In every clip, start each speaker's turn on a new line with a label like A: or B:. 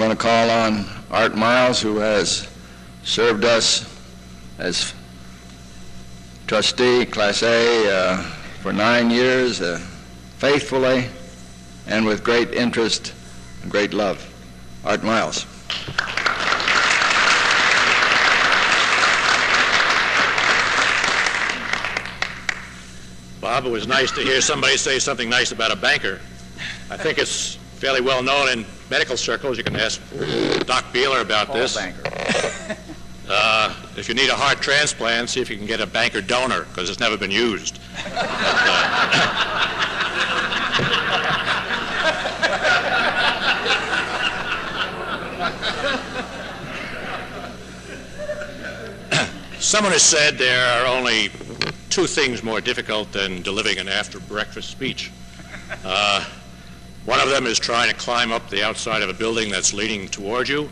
A: going to call on Art Miles, who has served us as trustee, Class A, for 9 years, faithfully and with great interest and great love. Art Miles.
B: Bob, it was nice to hear somebody say something nice about a banker. I think it's fairly well known in medical circles. You can ask Doc Beeler about this. If you need a heart transplant, see if you can get a banker donor, because it's never been used. Someone has said there are only two things more difficult than delivering an after-breakfast speech. One of them is trying to climb up the outside of a building that's leaning toward you,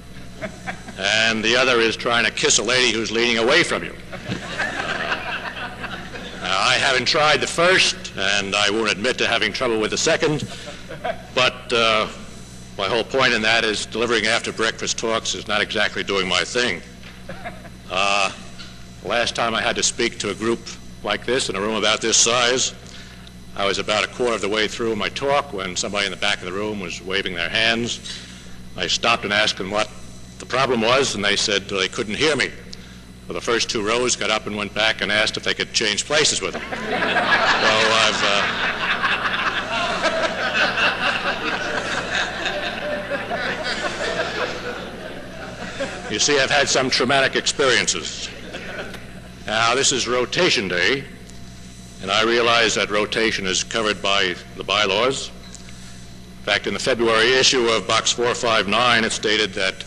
B: and the other is trying to kiss a lady who's leaning away from you. I haven't tried the first, and I won't admit to having trouble with the second, but my whole point in that is delivering after-breakfast talks is not exactly doing my thing. Last time I had to speak to a group like this in a room about this size, I was about a quarter of the way through my talk when somebody in the back of the room was waving their hands. I stopped and asked them what the problem was, and they said they couldn't hear me. Well, the first two rows got up and went back and asked if they could change places with them. You see, I've had some traumatic experiences. Now, this is rotation day, and I realize that rotation is covered by the bylaws. In fact, in the February issue of Box 459, it stated that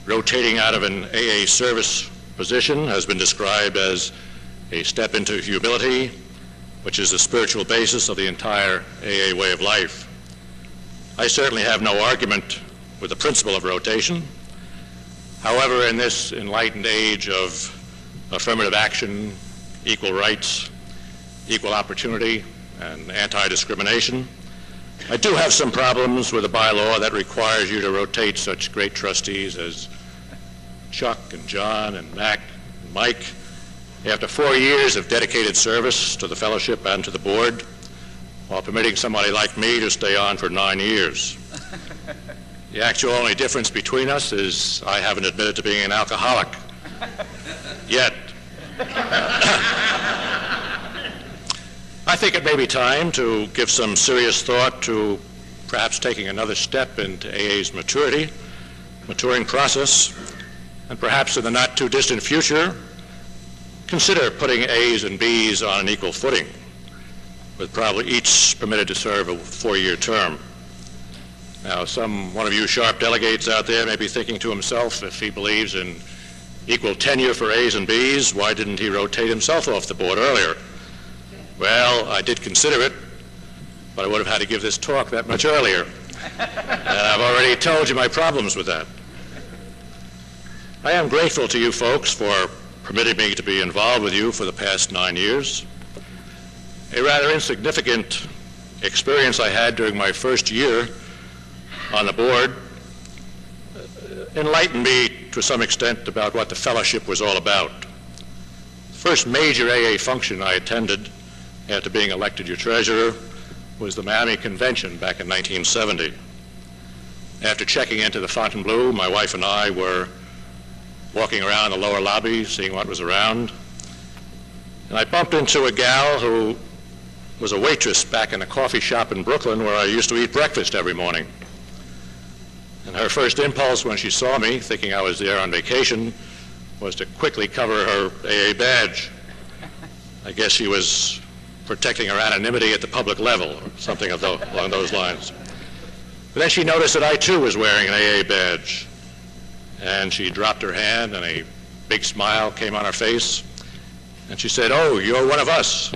B: rotating out of an AA service position has been described as a step into humility, which is the spiritual basis of the entire AA way of life. I certainly have no argument with the principle of rotation. However, in this enlightened age of affirmative action, equal rights, equal opportunity, and anti-discrimination, I do have some problems with a bylaw that requires you to rotate such great trustees as Chuck and John and Mac and Mike after 4 years of dedicated service to the fellowship and to the board, while permitting somebody like me to stay on for 9 years. The actual only difference between us is I haven't admitted to being an alcoholic yet. I think it may be time to give some serious thought to perhaps taking another step into AA's maturing process, and perhaps in the not too distant future, consider putting A's and B's on an equal footing, with probably each permitted to serve a 4-year term. Now, one of you sharp delegates out there may be thinking to himself, if he believes in equal tenure for A's and B's, why didn't he rotate himself off the board earlier? Well, I did consider it, but I would have had to give this talk that much earlier. And I've already told you my problems with that. I am grateful to you folks for permitting me to be involved with you for the past 9 years. A rather insignificant experience I had during my first year on the board enlightened me to some extent about what the fellowship was all about. The first major AA function I attended after being elected your treasurer was the Miami Convention back in 1970. After checking into the Fontainebleau, my wife and I were walking around the lower lobby, seeing what was around, and I bumped into a gal who was a waitress back in a coffee shop in Brooklyn where I used to eat breakfast every morning. And her first impulse when she saw me, thinking I was there on vacation, was to quickly cover her AA badge. I guess she was protecting her anonymity at the public level, or something along those lines. But then she noticed that I too was wearing an AA badge, and she dropped her hand and a big smile came on her face, and she said, "Oh, you're one of us."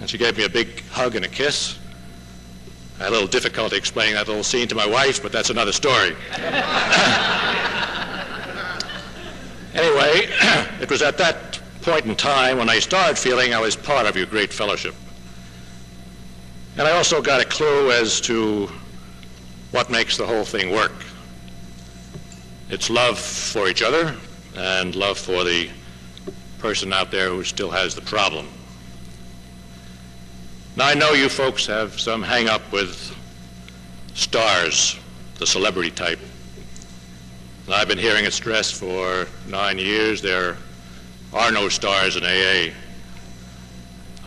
B: And she gave me a big hug and a kiss. I had a little difficulty explaining that little scene to my wife, but that's another story. Anyway, it was at that point in time when I started feeling I was part of your great fellowship. And I also got a clue as to what makes the whole thing work. It's love for each other and love for the person out there who still has the problem. Now, I know you folks have some hang-up with stars, the celebrity type. And I've been hearing it stressed for 9 years there are no stars in AA.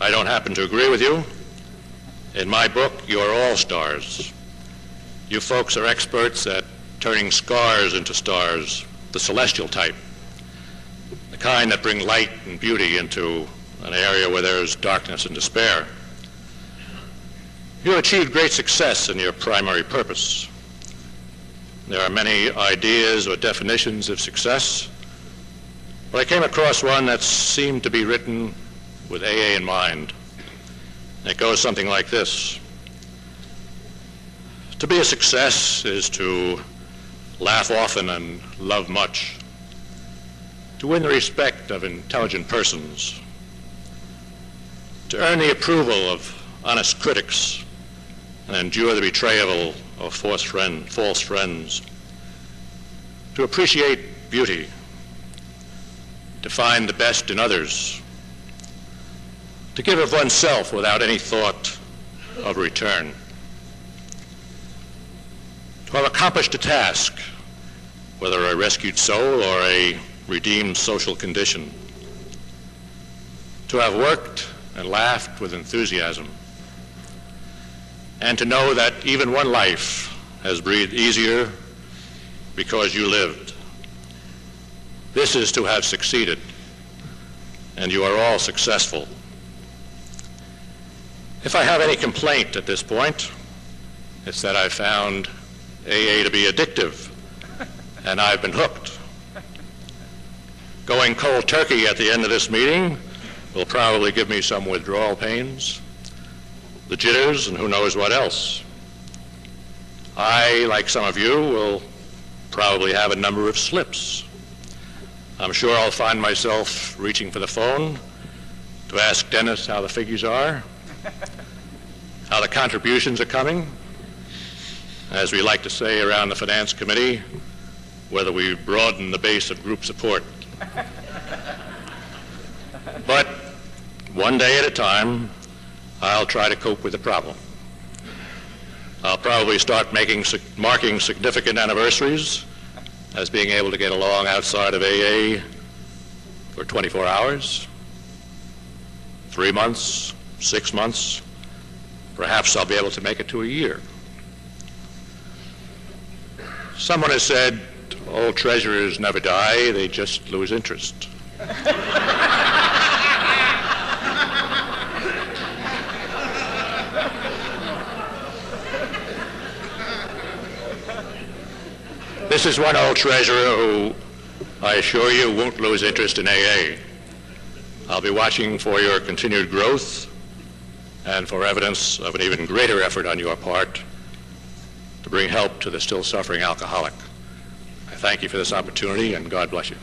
B: I don't happen to agree with you. In my book, you're all stars. You folks are experts at turning scars into stars, the celestial type, the kind that bring light and beauty into an area where there's darkness and despair. You achieved great success in your primary purpose. There are many ideas or definitions of success, but I came across one that seemed to be written with AA in mind. It goes something like this. To be a success is to laugh often and love much, to win the respect of intelligent persons, to earn the approval of honest critics and endure the betrayal of false friends, to appreciate beauty, to find the best in others, to give of oneself without any thought of return, to have accomplished a task, whether a rescued soul or a redeemed social condition, to have worked and laughed with enthusiasm, and to know that even one life has breathed easier because you lived. This is to have succeeded, and you are all successful. If I have any complaint at this point, it's that I found AA to be addictive, and I've been hooked. Going cold turkey at the end of this meeting will probably give me some withdrawal pains, the jitters, and who knows what else. I, like some of you, will probably have a number of slips. I'm sure I'll find myself reaching for the phone to ask Dennis how the figures are, how the contributions are coming, as we like to say around the Finance Committee, whether we broaden the base of group support. But one day at a time, I'll try to cope with the problem. I'll probably start marking significant anniversaries as being able to get along outside of AA for 24 hours, 3 months, 6 months. Perhaps I'll be able to make it to a year. Someone has said, old treasurers never die, they just lose interest. This is one old treasurer who, I assure you, won't lose interest in AA. I'll be watching for your continued growth and for evidence of an even greater effort on your part to bring help to the still suffering alcoholic. I thank you for this opportunity, and God bless you.